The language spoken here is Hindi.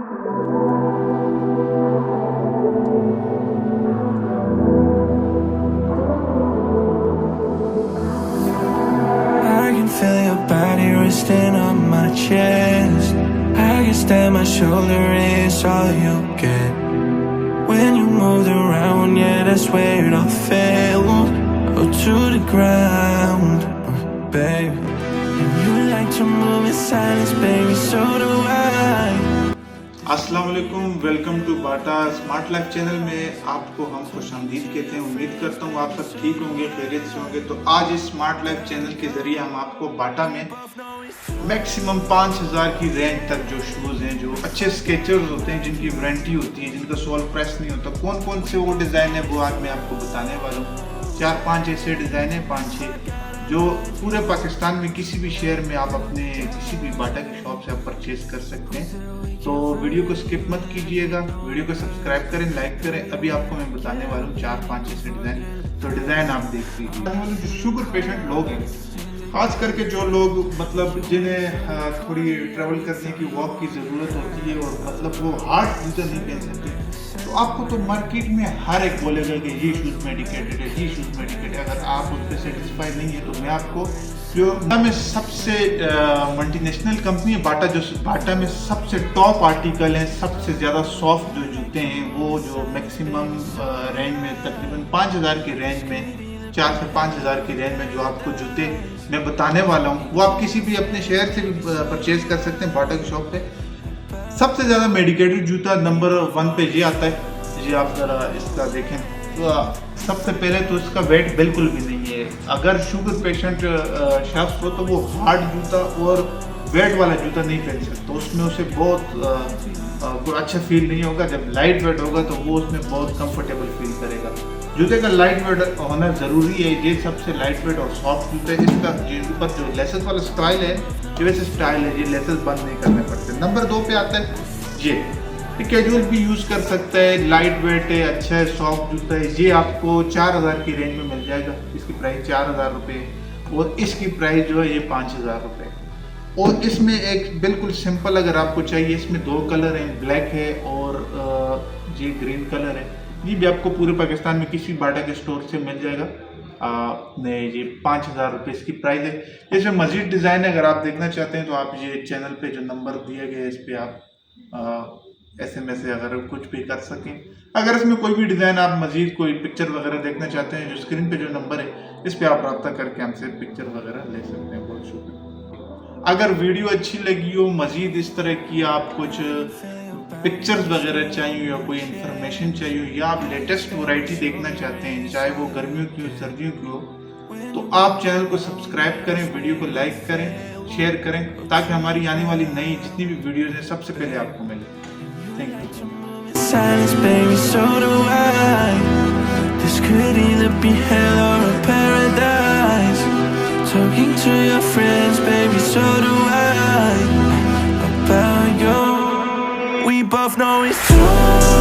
Feel your body resting on my chest. I guess that my shoulder is all you get. When you moved around, yeah, that's where it all fell. Oh, to the ground, babe. And you like to move in silence, baby, so do I. अस्सलाम वालेकुम, welcome to Bata smart life channel में आपको हम खुशामदीद कहते हैं। उम्मीद करता हूँ आप सब ठीक होंगे, खैरियत से होंगे। तो आज इस स्मार्ट लाइफ चैनल के ज़रिए हम आपको बाटा में मैक्सिमम 5000 की रेंज तक जो शूज़ हैं, जो अच्छे स्केचर्स होते हैं, जिनकी वारंटी होती है, जिनका सोल प्रेस नहीं होता, कौन कौन से वो डिज़ाइन है वो आज मैं आपको बताने वाला हूँ। 4-5 ऐसे डिज़ाइन हैं, 5-6 जो पूरे पाकिस्तान में किसी भी शहर में आप अपने किसी भी बाटा की शॉप से आप परचेज कर सकते हैं। तो वीडियो को स्किप मत कीजिएगा, वीडियो को सब्सक्राइब करें, लाइक करें। अभी आपको मैं बताने वाला हूँ 4-5 ऐसे डिज़ाइन। तो डिज़ाइन आप देख लीजिए। जो शुगर पेशेंट लोग हैं, खास करके जो लोग मतलब जिन्हें थोड़ी ट्रैवल करने की वॉक की ज़रूरत होती है और मतलब वो हार्ड जूता नहीं पहन सकते, तो आपको तो मार्केट में हर एक बोलेगा कि ये शूज़ मेडिकेटेड है, ये शूज़ मेडिकेटेड है। अगर आप उस पर सेटिस्फाई नहीं है तो मैं आपको जो में सबसे मल्टीनेशनल कंपनी है बाटा, जो बाटा में सबसे टॉप आर्टिकल है, सबसे ज़्यादा सॉफ्ट जो जूते हैं, वो जो मैक्सिमम रेंज में तकरीबन 5000 की रेंज में, 4 से 5000 की रेंज में जो आपको जूते मैं बताने वाला हूँ, वो आप किसी भी अपने शहर से भी परचेज कर सकते हैं बाटा की शॉप पे। सबसे ज़्यादा मेडिकेटेड जूता नंबर 1 पे ये आता है। ये आप ज़रा इसका देखें तो सबसे पहले तो इसका वेट बिल्कुल भी नहीं है। अगर शुगर पेशेंट शख्स हो तो वो हार्ड जूता और वेट वाला जूता नहीं पहन सकता, उसमें उसे बहुत कोई अच्छा फील नहीं होगा। जब लाइट वेट होगा तो वो उसमें बहुत कंफर्टेबल फील करेगा। जूते का लाइट वेट होना ज़रूरी है। ये सबसे लाइट वेट और सॉफ्ट जूता है। इसका ऊपर जो लेसेस वाला स्टाइल है, ये वैसे स्टाइल है, ये लेसेस बंद नहीं करने पड़ते। नंबर 2 पे आता है ये कैजुअल भी यूज़ कर सकता है, लाइट वेट है, अच्छा है, सॉफ्ट जूता है। ये आपको 4000 की रेंज में मिल जाएगा। इसकी प्राइस 4000 रुपये और इसकी प्राइस जो है ये 5000 रुपये। और इसमें एक बिल्कुल सिंपल अगर आपको चाहिए, इसमें 2 कलर हैं, ब्लैक है और ये ग्रीन कलर है। ये भी आपको पूरे पाकिस्तान में किसी बाटा के स्टोर से मिल जाएगा। ये 5000 रुपये इसकी प्राइस है। इसमें मज़ीद डिज़ाइन है, अगर आप देखना चाहते हैं तो आप ये चैनल पे जो नंबर दिए गए इस पर आप SMS से अगर कुछ भी कर सकें। अगर इसमें कोई भी डिज़ाइन आप मज़ीद कोई पिक्चर वगैरह देखना चाहते हैं, जो स्क्रीन पे जो नंबर है इस पर आप रब्ता करके हमसे पिक्चर वगैरह ले सकते हैं। बहुत शुक्रिया। अगर वीडियो अच्छी लगी हो, मज़ीद इस तरह की आप कुछ पिक्चर्स वगैरह चाहिए या कोई इन्फॉर्मेशन चाहिए या आप लेटेस्ट वैरायटी देखना चाहते हैं, चाहे वो गर्मियों की हो, सर्दियों की हो, तो आप चैनल को सब्सक्राइब करें, वीडियो को लाइक करें, शेयर करें, ताकि हमारी आने वाली नई जितनी भी वीडियोज़ हैं सबसे पहले आपको मिले। Thank you. Silence, baby, so do I. This could either be hell or a paradise. Talking to your friends, baby, so do I. About you, we both know it's true.